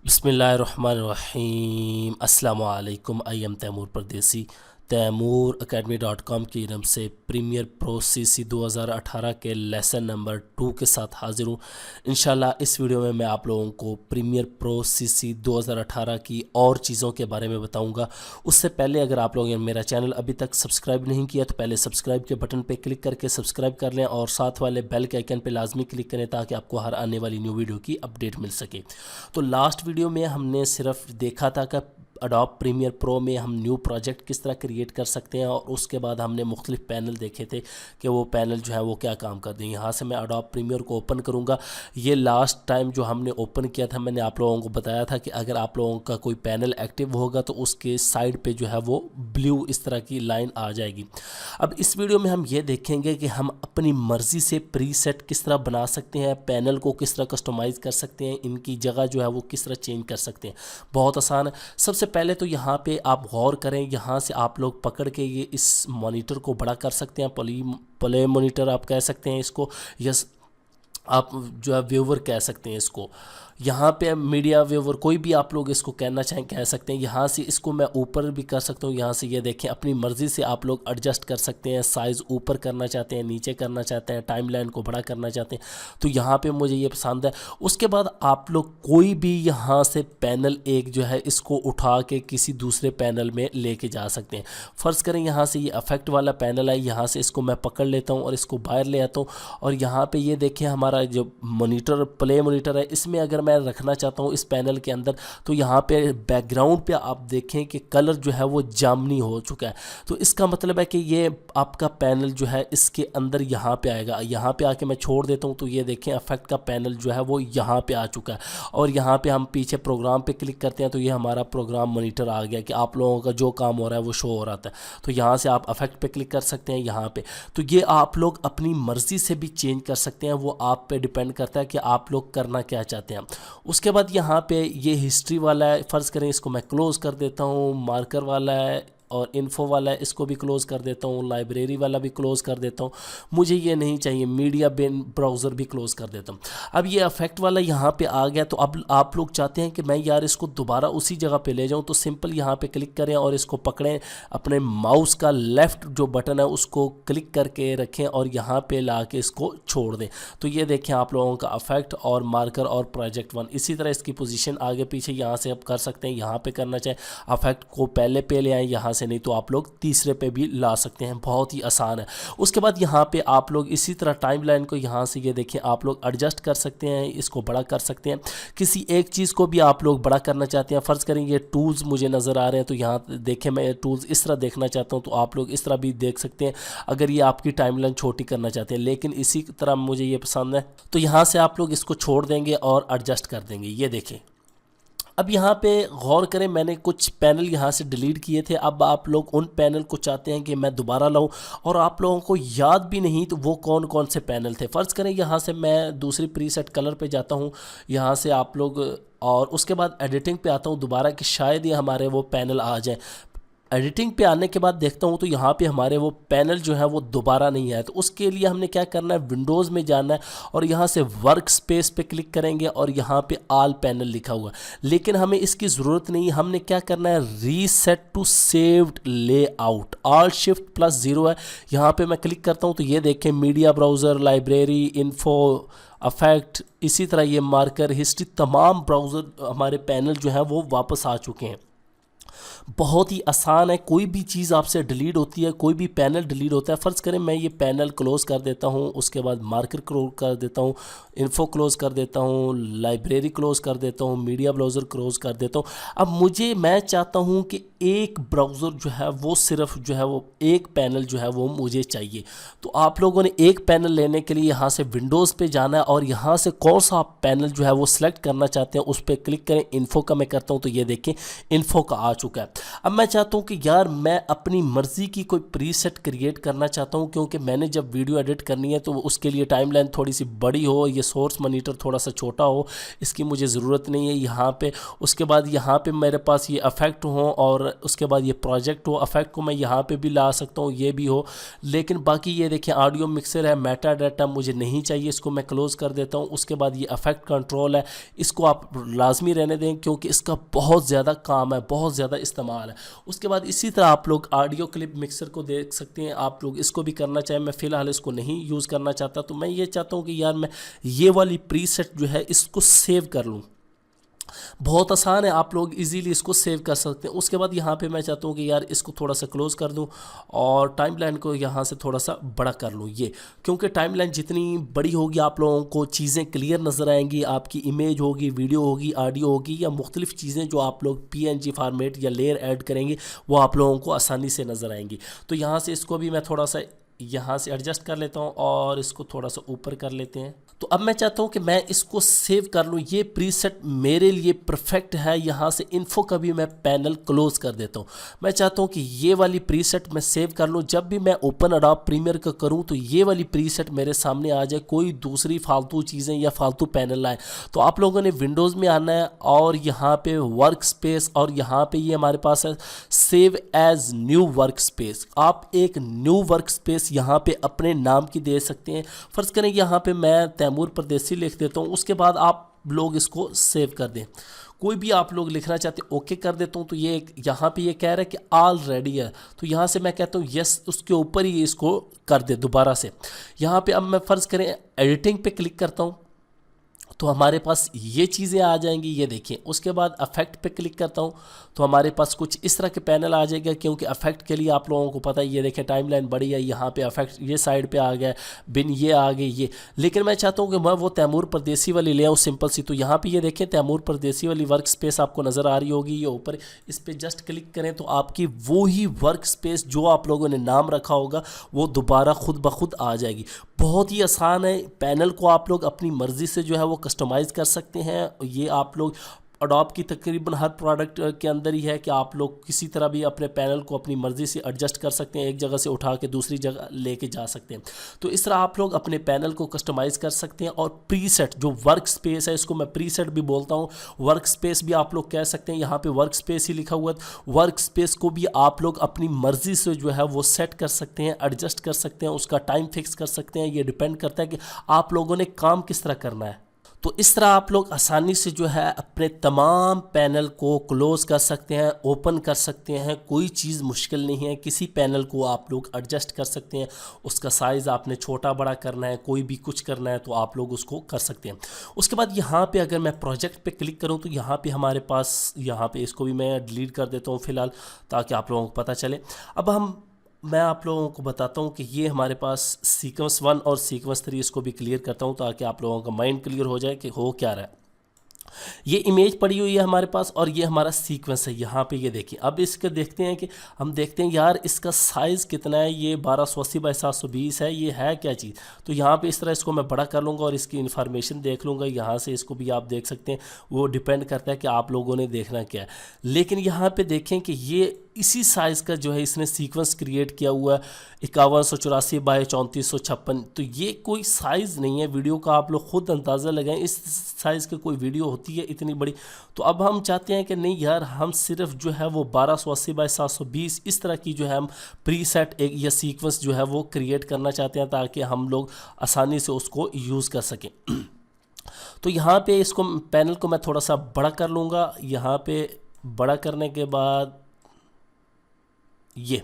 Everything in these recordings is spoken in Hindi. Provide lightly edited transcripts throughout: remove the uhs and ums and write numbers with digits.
बिस्मिल्लाहिर्रहमानिर्रहीम अस्सलाम वालेकुम। आई एम तैमूर परदेसी तैमूर academy.com की तरफ से प्रीमियर प्रो CC 2018 के लेसन नंबर 2 के साथ हाज़िर हूँ। इंशाल्लाह इस वीडियो में मैं आप लोगों को प्रीमियर प्रो CC 2018 की और चीज़ों के बारे में बताऊंगा। उससे पहले अगर आप लोगों ने मेरा चैनल अभी तक सब्सक्राइब नहीं किया तो पहले सब्सक्राइब के बटन पर क्लिक करके सब्सक्राइब कर लें और साथ वाले बेल के आइकन पर लाजमी क्लिक करें ताकि आपको हर आने वाली न्यू वीडियो की अपडेट मिल सके। तो लास्ट वीडियो में हमने सिर्फ देखा था कि अडोब प्रीमियर प्रो में हम न्यू प्रोजेक्ट किस तरह क्रिएट कर सकते हैं और उसके बाद हमने मुख्तलिफ पैनल देखे थे कि वो पैनल जो है वो क्या काम करते हैं। यहाँ से मैं अडोब प्रीमियर को ओपन करूँगा। ये लास्ट टाइम जो हमने ओपन किया था मैंने आप लोगों को बताया था कि अगर आप लोगों का कोई पैनल एक्टिव होगा तो उसके साइड पे जो है वो ब्लू इस तरह की लाइन आ जाएगी। अब इस वीडियो में हम ये देखेंगे कि हम अपनी मर्ज़ी से प्रीसेट किस तरह बना सकते हैं, पैनल को किस तरह कस्टमाइज़ कर सकते हैं, इनकी जगह जो है वो किस तरह चेंज कर सकते हैं। बहुत आसान है। सबसे पहले तो यहाँ पे आप गौर करें, यहाँ से आप लोग पकड़ के ये इस मॉनिटर को बड़ा कर सकते हैं। प्ले मॉनिटर आप कह सकते हैं इसको, यस आप जो है व्यूवर कह सकते हैं इसको। यहाँ पे मीडिया व्यूवर कोई भी आप लोग इसको कहना चाहें कह सकते हैं। यहाँ से इसको मैं ऊपर भी कर सकता हूँ। यहाँ से ये देखें अपनी मर्ज़ी से आप लोग एडजस्ट कर सकते हैं। साइज़ ऊपर करना चाहते हैं, नीचे करना चाहते हैं, टाइमलाइन को बड़ा करना चाहते हैं, तो यहाँ पे मुझे ये पसंद है। उसके बाद आप लोग कोई भी यहाँ से पैनल एक जो है इसको उठा के किसी दूसरे पैनल में लेके जा सकते हैं। फ़र्ज़ करें यहाँ से ये अफेक्ट वाला पैनल है, यहाँ से इसको मैं पकड़ लेता हूँ और इसको बाहर ले आता हूँ और यहाँ पर ये देखें हमारा जो मोनीटर प्ले मोनीटर है इसमें अगर मैं रखना चाहता हूँ इस पैनल के अंदर तो यहाँ पे बैकग्राउंड पे आप देखें कि कलर जो है वो जामनी हो चुका है। तो इसका मतलब है कि ये आपका पैनल जो है इसके अंदर यहाँ पे आएगा। यहाँ पे आके मैं छोड़ देता हूँ तो ये देखें अफेक्ट का पैनल जो है वो यहाँ पे आ चुका है और यहाँ पे हम पीछे प्रोग्राम पे क्लिक करते हैं तो ये हमारा प्रोग्राम मॉनिटर आ गया कि आप लोगों का जो काम हो रहा है वो शो हो रहा था। तो यहाँ से आप अफेक्ट पे क्लिक कर सकते हैं यहाँ पे। तो ये आप लोग अपनी मर्ज़ी से भी चेंज कर सकते हैं, वो आप पे डिपेंड करता है कि आप लोग करना क्या चाहते हैं। उसके बाद यहाँ पे ये हिस्ट्री वाला है, फ़र्ज़ करें इसको मैं क्लोज़ कर देता हूँ। मार्कर वाला है और इन्फो वाला है, इसको भी क्लोज़ कर देता हूँ। लाइब्रेरी वाला भी क्लोज़ कर देता हूँ, मुझे ये नहीं चाहिए। मीडिया बिन ब्राउज़र भी क्लोज़ कर देता हूँ। अब ये अफेक्ट वाला यहाँ पे आ गया तो अब आप लोग चाहते हैं कि मैं यार इसको दोबारा उसी जगह पे ले जाऊँ, तो सिंपल यहाँ पे क्लिक करें और इसको पकड़ें, अपने माउस का लेफ़्ट जो बटन है उसको क्लिक करके रखें और यहाँ पे ला के इसको छोड़ दें। तो ये देखें आप लोगों का अफेक्ट और मार्कर और प्रोजेक्ट 1 इसी तरह इसकी पोजीशन आगे पीछे यहाँ से आप कर सकते हैं। यहाँ पे करना चाहें अफेक्ट को पहले पे ले आएँ यहाँ से, नहीं तो आप लोग तीसरे पे भी ला सकते हैं। बहुत ही आसान है। उसके बाद यहाँ पे आप लोग इसी तरह टाइमलाइन को यहाँ से ये देखें आप लोग एडजस्ट कर सकते हैं, इसको बड़ा कर सकते हैं। किसी एक चीज़ को भी आप लोग बड़ा करना चाहते हैं, फ़र्ज़ करें ये टूल्स मुझे नज़र आ रहे हैं तो यहाँ देखें मैं टूल्स इस तरह देखना चाहता हूँ तो आप लोग इस तरह भी देख सकते हैं अगर ये आपकी टाइमलाइन छोटी करना चाहते हैं। लेकिन इसी तरह मुझे ये पसंद है तो यहाँ से आप लोग इसको छोड़ देंगे और एडजस्ट कर देंगे। ये देखें अब यहाँ पे गौर करें, मैंने कुछ पैनल यहाँ से डिलीट किए थे। अब आप लोग उन पैनल को चाहते हैं कि मैं दोबारा लाऊं और आप लोगों को याद भी नहीं तो वो कौन कौन से पैनल थे। फ़र्ज़ करें यहाँ से मैं दूसरी प्रीसेट कलर पे जाता हूँ, यहाँ से आप लोग और उसके बाद एडिटिंग पे आता हूँ दोबारा कि शायद ये हमारे वो पैनल आ जाए। एडिटिंग पे आने के बाद देखता हूँ तो यहाँ पे हमारे वो पैनल जो है वो दोबारा नहीं आया। तो उसके लिए हमने क्या करना है, विंडोज़ में जाना है और यहाँ से वर्क स्पेस पे क्लिक करेंगे और यहाँ पे ऑल पैनल लिखा हुआ है। लेकिन हमें इसकी ज़रूरत नहीं, हमने क्या करना है reset to saved layout, alt shift plus 0 है। यहाँ पे मैं क्लिक करता हूँ तो ये देखें media browser, library, info, affect, इसी तरह ये मार्कर, हिस्ट्री, तमाम ब्राउज़र हमारे पैनल जो है वो वापस आ चुके हैं। बहुत ही आसान है। कोई भी चीज़ आपसे डिलीट होती है, कोई भी पैनल डिलीट होता है, फ़र्ज़ करें मैं ये पैनल क्लोज़ कर देता हूँ, उसके बाद मार्कर क्लोज कर देता हूँ, इन्फो क्लोज़ कर देता हूँ, लाइब्रेरी क्लोज़ कर देता हूँ, मीडिया ब्राउज़र क्लोज़ कर देता हूँ। अब मैं चाहता हूँ कि एक ब्राउज़र जो है वो सिर्फ जो है वो एक पैनल जो है वो मुझे चाहिए। तो आप लोगों ने एक पैनल लेने के लिए यहाँ से विंडोज़ पे जाना है और यहाँ से कौन सा आप पैनल जो है वो सिलेक्ट करना चाहते हैं उस पर क्लिक करें। इन्फो का मैं करता हूँ तो ये देखें इन्फो का आ चुका चुका है। अब मैं चाहता हूँ कि यार मैं अपनी मर्ज़ी की कोई प्रीसेट क्रिएट करना चाहता हूँ, क्योंकि मैंने जब वीडियो एडिट करनी है तो उसके लिए टाइमलाइन थोड़ी सी बड़ी हो, ये सोर्स मॉनिटर थोड़ा सा छोटा हो, इसकी मुझे ज़रूरत नहीं है यहाँ पे। उसके बाद यहाँ पे मेरे पास ये इफेक्ट हो और उसके बाद ये प्रोजेक्ट हो, इफेक्ट को मैं यहाँ पे भी ला सकता हूँ, ये भी हो। लेकिन बाकी ये देखिए ऑडियो मिक्सर है, मेटा डाटा मुझे नहीं चाहिए, इसको मैं क्लोज कर देता हूँ। उसके बाद ये इफेक्ट कंट्रोल है, इसको आप लाजमी रहने दें क्योंकि इसका बहुत ज़्यादा काम है, बहुत ज़्यादा इस्तेमाल है। उसके बाद इसी तरह आप लोग ऑडियो क्लिप मिक्सर को देख सकते हैं, आप लोग इसको भी करना चाहें। मैं फ़िलहाल इसको नहीं यूज़ करना चाहता, तो मैं ये चाहता हूँ कि यार मैं ये वाली प्रीसेट जो है इसको सेव कर लूँ। बहुत आसान है, आप लोग इजीली इसको सेव कर सकते हैं। उसके बाद यहाँ पे मैं चाहता हूँ कि यार इसको थोड़ा सा क्लोज कर दूँ और टाइमलाइन को यहाँ से थोड़ा सा बड़ा कर लूँ, ये क्योंकि टाइमलाइन जितनी बड़ी होगी आप लोगों को चीज़ें क्लियर नज़र आएंगी, आपकी इमेज होगी, वीडियो होगी, ऑडियो होगी या मुख्तलिफ चीज़ें जो आप लोग PNG फॉर्मेट या लेयर ऐड करेंगे वो आप लोगों को आसानी से नज़र आएंगी। तो यहाँ से इसको भी मैं थोड़ा सा यहाँ से एडजस्ट कर लेता हूँ और इसको थोड़ा सा ऊपर कर लेते हैं। तो अब मैं चाहता हूँ कि मैं इसको सेव कर लूँ, ये प्रीसेट मेरे लिए परफेक्ट है। यहाँ से इन्फो का भी मैं पैनल क्लोज कर देता हूँ। मैं चाहता हूँ कि ये वाली प्रीसेट मैं सेव कर लूँ, जब भी मैं ओपन अडोब प्रीमियर का करूँ तो ये वाली प्रीसेट मेरे सामने आ जाए, कोई दूसरी फालतू चीज़ें या फालतू पैनल आए। तो आप लोगों ने विंडोज़ में आना है और यहाँ पे वर्क स्पेस और यहाँ पे ये हमारे पास है save as new workspace. आप एक न्यू वर्क स्पेस यहाँ पे अपने नाम की दे सकते हैं। फ़र्ज़ करें यहाँ पे मैं तैमूर परदेसी लिख देता हूँ, उसके बाद आप लोग इसको सेव कर दें। कोई भी आप लोग लिखना चाहते हैं ओके कर देता हूँ। तो ये यहाँ पे ये कह रहा है कि ऑलरेडी है, तो यहाँ से मैं कहता हूँ यस, उसके ऊपर ही इसको कर दे दोबारा से। यहाँ पे अब मैं फ़र्ज़ करें एडिटिंग पे क्लिक करता हूँ तो हमारे पास ये चीज़ें आ जाएंगी, ये देखिए। उसके बाद अफेक्ट पे क्लिक करता हूँ तो हमारे पास कुछ इस तरह के पैनल आ जाएगा, क्योंकि अफेक्ट के लिए आप लोगों को पता है, ये देखें टाइमलाइन बड़ी है, यहाँ पे अफेक्ट ये साइड पे आ गया, बिन ये आ गई ये। लेकिन मैं चाहता हूँ कि मैं वो तैमूर परदेसी वाली ले आऊँ सिंपल सी। तो यहाँ पे ये देखें तैमूर परदेसी वाली वर्क स्पेस आपको नज़र आ रही होगी, ये ऊपर इस पर जस्ट क्लिक करें तो आपकी वो ही वर्क स्पेस जो आप लोगों ने नाम रखा होगा वो दोबारा खुद ब खुद आ जाएगी। बहुत ही आसान है। पैनल को आप लोग अपनी मर्ज़ी से जो है वो कस्टमाइज़ कर सकते हैं। ये आप लोग अडोब की तकरीबन हर प्रोडक्ट के अंदर ही है कि आप लोग किसी तरह भी अपने पैनल को अपनी मर्ज़ी से एडजस्ट कर सकते हैं, एक जगह से उठा के दूसरी जगह लेके जा सकते हैं। तो इस तरह आप लोग अपने पैनल को कस्टमाइज़ कर सकते हैं। और प्रीसेट जो वर्क स्पेस है, इसको मैं प्रीसेट भी बोलता हूँ, वर्क स्पेस भी आप लोग कह सकते हैं। यहाँ पे वर्क स्पेस ही लिखा हुआ है। वर्क स्पेस को भी आप लोग अपनी मर्ज़ी से जो है वो सेट कर सकते हैं, एडजस्ट कर सकते हैं, उसका टाइम फिक्स कर सकते हैं। ये डिपेंड करता है कि आप लोगों ने काम किस तरह करना है। तो इस तरह आप लोग आसानी से जो है अपने तमाम पैनल को क्लोज़ कर सकते हैं, ओपन कर सकते हैं। कोई चीज़ मुश्किल नहीं है, किसी पैनल को आप लोग एडजस्ट कर सकते हैं। उसका साइज़ आपने छोटा बड़ा करना है, कोई भी कुछ करना है तो आप लोग उसको कर सकते हैं। उसके बाद यहाँ पे अगर मैं प्रोजेक्ट पे क्लिक करूँ तो यहाँ पे हमारे पास, यहाँ पे इसको भी मैं डिलीट कर देता हूँ फ़िलहाल, ताकि आप लोगों को पता चले। अब मैं आप लोगों को बताता हूँ कि ये हमारे पास सीक्वेंस 1 और सीक्वेंस 3, इसको भी क्लियर करता हूँ ताकि आप लोगों का माइंड क्लियर हो जाए कि हो क्या रहा है। ये इमेज पड़ी हुई है हमारे पास और ये हमारा सीक्वेंस है। यहाँ पे ये देखिए, अब इसके देखते हैं कि हम देखते हैं यार इसका साइज़ कितना है। ये 1280 बाई 720 है, ये है क्या चीज़। तो यहाँ पे इस तरह इसको मैं बड़ा कर लूँगा और इसकी इन्फॉर्मेशन देख लूँगा। यहाँ से इसको भी आप देख सकते हैं, वो डिपेंड करता है कि आप लोगों ने देखना क्या है। लेकिन यहाँ पर देखें कि ये इसी साइज़ का जो है इसने सीक्वेंस क्रिएट किया हुआ है, 5184 बाई 3456। तो ये कोई साइज़ नहीं है वीडियो का, आप लोग ख़ुद अंदाज़ा लगाएं इस साइज़ की कोई वीडियो होती है इतनी बड़ी। तो अब हम चाहते हैं कि नहीं यार, हम सिर्फ जो है वो 1280 बाई 720 इस तरह की जो है हम प्रीसेट एक या सीक्वेंस जो है वो क्रिएट करना चाहते हैं ताकि हम लोग आसानी से उसको यूज़ कर सकें। तो यहाँ पे इसको पैनल को मैं थोड़ा सा बड़ा कर लूँगा। यहाँ पे बड़ा करने के बाद ये,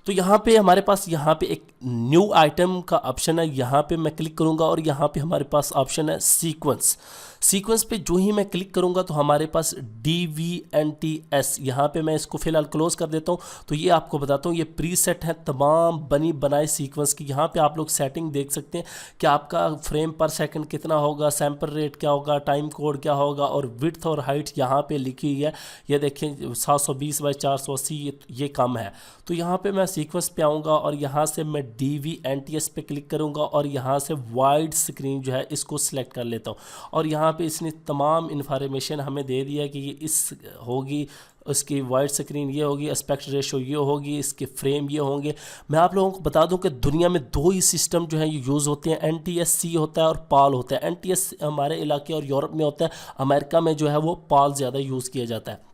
तो यहाँ पे हमारे पास यहाँ पे एक न्यू आइटम का ऑप्शन है। यहाँ पे मैं क्लिक करूँगा और यहाँ पे हमारे पास ऑप्शन है सीक्वेंस। सीक्वेंस पे जो ही मैं क्लिक करूँगा तो हमारे पास DVNTS, यहाँ पे मैं इसको फ़िलहाल क्लोज़ कर देता हूँ। तो ये आपको बताता हूँ, ये प्रीसेट है तमाम बनी बनाई सीक्वेंस की। यहाँ पे आप लोग सेटिंग देख सकते हैं कि आपका फ्रेम पर सेकंड कितना होगा, सैंपल रेट क्या होगा, टाइम कोड क्या होगा और विड्थ और हाइट यहाँ पे लिखी हुई है। ये देखें 720 बाई 480, ये कम है। तो यहाँ पे मैं सीक्वेंस पे आऊँगा और यहाँ से मैं DVNTS पे क्लिक करूँगा और यहाँ से वाइड स्क्रीन जो है इसको सिलेक्ट कर लेता हूँ। और यहाँ पे इसने तमाम इन्फॉर्मेशन हमें दे दिया कि ये इस होगी, उसकी वाइड स्क्रीन ये होगी, एस्पेक्ट रेशो ये होगी, इसके फ्रेम ये होंगे। मैं आप लोगों को बता दूं कि दुनिया में 2 ही सिस्टम जो है ये यूज़ होते हैं, NTSC होता है और PAL होता है। NTS हमारे इलाके और यूरोप में होता है, अमेरिका में जो है वो PAL ज़्यादा यूज़ किया जाता है।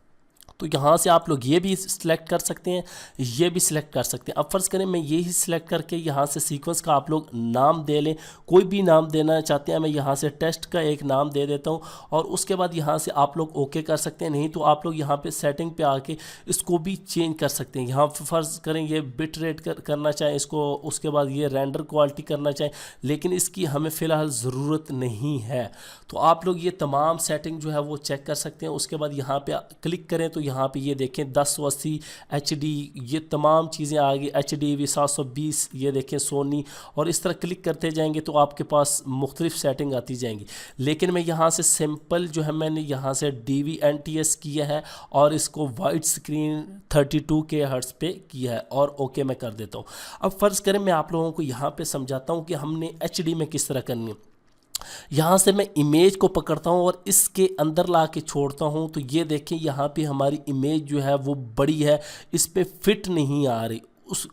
तो यहाँ से आप लोग ये भी सिलेक्ट कर सकते हैं, ये भी सिलेक्ट कर सकते हैं। अब फ़र्ज़ करें मैं ये ही सिलेक्ट करके यहाँ से सीक्वेंस का आप लोग नाम दे लें, कोई भी नाम देना चाहते हैं, मैं यहाँ से टेस्ट का एक नाम दे देता हूँ और उसके बाद यहाँ से आप लोग ओके कर सकते हैं। नहीं तो आप लोग यहाँ पे सेटिंग पे आके इसको भी चेंज कर सकते हैं। यहाँ फ़र्ज़ करें ये बिट रेट करना चाहें इसको, उसके बाद ये रेंडर क्वालिटी करना चाहें, लेकिन इसकी हमें फ़िलहाल ज़रूरत नहीं है। तो आप लोग ये तमाम सेटिंग जो है वो चेक कर सकते हैं। उसके बाद यहाँ पे क्लिक करें तो यहाँ पे ये देखें 1080 HD ये तमाम चीज़ें आ गई, HDV 720 ये देखें सोनी, और इस तरह क्लिक करते जाएंगे तो आपके पास मुख्तलिफ सेटिंग आती जाएंगी। लेकिन मैं यहाँ से सिंपल जो है मैंने यहाँ से DVNTS किया है और इसको वाइड स्क्रीन 32K हर्ट्ज़ पे किया है और ओके मैं कर देता हूँ। अब फ़र्ज़ करें मैं आप लोगों को यहाँ पे समझाता हूँ कि हमने HD में किस तरह करनी है। यहाँ से मैं इमेज को पकड़ता हूँ और इसके अंदर ला के छोड़ता हूँ तो ये देखें यहाँ पे हमारी इमेज जो है वो बड़ी है, इस पे फिट नहीं आ रही।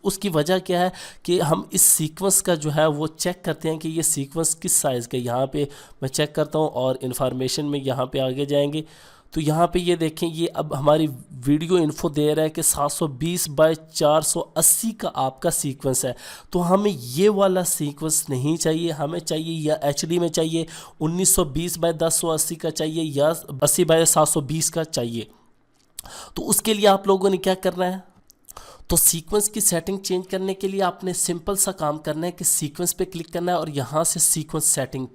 उसकी वजह क्या है कि हम इस सीक्वेंस का जो है वो चेक करते हैं कि ये सीक्वेंस किस साइज़ का। यहाँ पे मैं चेक करता हूँ और इन्फॉर्मेशन में यहाँ पे आगे जाएंगे तो यहाँ पे ये देखें ये अब हमारी वीडियो इन्फो दे रहा है कि 720 बाय 480 का आपका सीक्वेंस है। तो हमें ये वाला सीक्वेंस नहीं चाहिए, हमें चाहिए या HD में चाहिए 1920 बाय 1080 का चाहिए या 80 बाय 720 का चाहिए। तो उसके लिए आप लोगों ने क्या करना है, तो सीक्वेंस की सेटिंग चेंज करने के लिए आपने सिंपल सा काम करना है कि सीक्वेंस पे क्लिक करना है और यहाँ से सीक्वेंस सेटिंग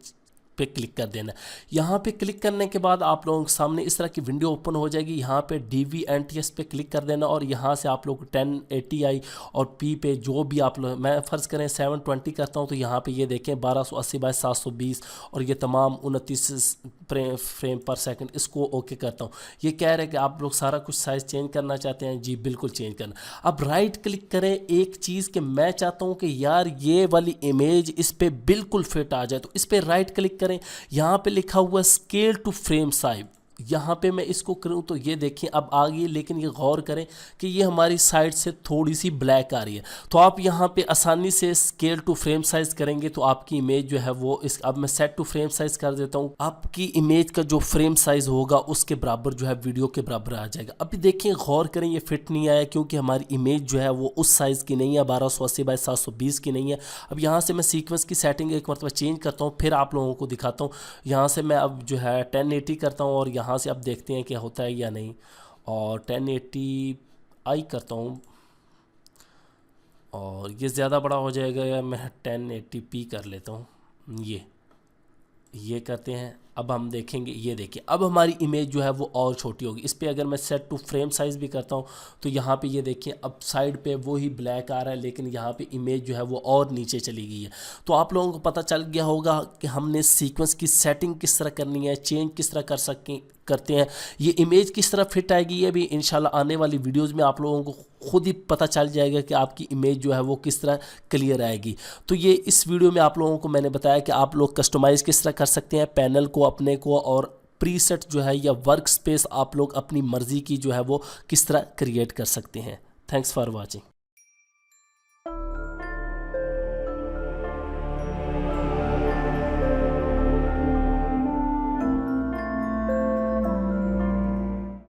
पे क्लिक कर देना। यहाँ पे क्लिक करने के बाद आप लोगों के सामने इस तरह की विंडो ओपन हो जाएगी। यहाँ पे DVNTS पे क्लिक कर देना और यहाँ से आप लोग 1080i और P पे जो भी आप लोग, मैं फ़र्ज़ करें 720 करता हूँ तो यहाँ पे ये देखें 1280 बाय 720 और ये तमाम 29 फ्रेम पर सेकंड, इसको ओके करता हूँ। ये कह रहे हैं कि आप लोग सारा कुछ साइज़ चेंज करना चाहते हैं, जी बिल्कुल चेंज करना। अब राइट क्लिक करें एक चीज़ कि मैं चाहता हूँ कि यार ये वाली इमेज इस पर बिल्कुल फिट आ जाए, तो इस पर राइट क्लिक करें। यहाँ पे लिखा हुआ स्केल टू फ्रेम साइज, यहाँ पे मैं इसको करूँ तो ये देखिए अब आ गई, लेकिन ये गौर करें कि ये हमारी साइड से थोड़ी सी ब्लैक आ रही है। तो आप यहाँ पे आसानी से स्केल टू फ्रेम साइज़ करेंगे तो आपकी इमेज जो है वो अब मैं सेट टू फ्रेम साइज़ कर देता हूँ। आपकी इमेज का जो फ्रेम साइज़ होगा उसके बराबर जो है वीडियो के बराबर आ जाएगा। अभी देखिए गौर करें ये फिट नहीं आया क्योंकि हमारी इमेज जो है वो उस साइज़ की नहीं है, 1280 बाय 720 की नहीं है। अब यहाँ से मैं सीक्वेंस की सेटिंग एक मरतबा चेंज करता हूँ, फिर आप लोगों को दिखाता हूँ। यहाँ से मैं अब जो है 1080 करता हूँ और यहाँ से अब देखते हैं क्या होता है या नहीं, और 1080i करता हूँ और ये ज़्यादा बड़ा हो जाएगा या मैं 1080p कर लेता हूँ। ये करते हैं। अब हम देखेंगे, ये देखिए अब हमारी इमेज जो है वो और छोटी होगी। इस पर अगर मैं सेट टू फ्रेम साइज़ भी करता हूँ तो यहाँ पे ये देखिए अब साइड पे वो ही ब्लैक आ रहा है, लेकिन यहाँ पे इमेज जो है वो और नीचे चली गई है। तो आप लोगों को पता चल गया होगा कि हमने सीक्वेंस की सेटिंग किस तरह करनी है, चेंज किस तरह करते हैं, ये इमेज किस तरह फिट आएगी। ये भी इंशाल्लाह आने वाली वीडियोज़ में आप लोगों को खुद ही पता चल जाएगा कि आपकी इमेज जो है वो किस तरह क्लियर आएगी। तो ये इस वीडियो में आप लोगों को मैंने बताया कि आप लोग कस्टमाइज़ किस तरह कर सकते हैं पैनल को अपने को, और प्रीसेट जो है या वर्क स्पेस आप लोग अपनी मर्ज़ी की जो है वो किस तरह क्रिएट कर सकते हैं। Thanks for watching.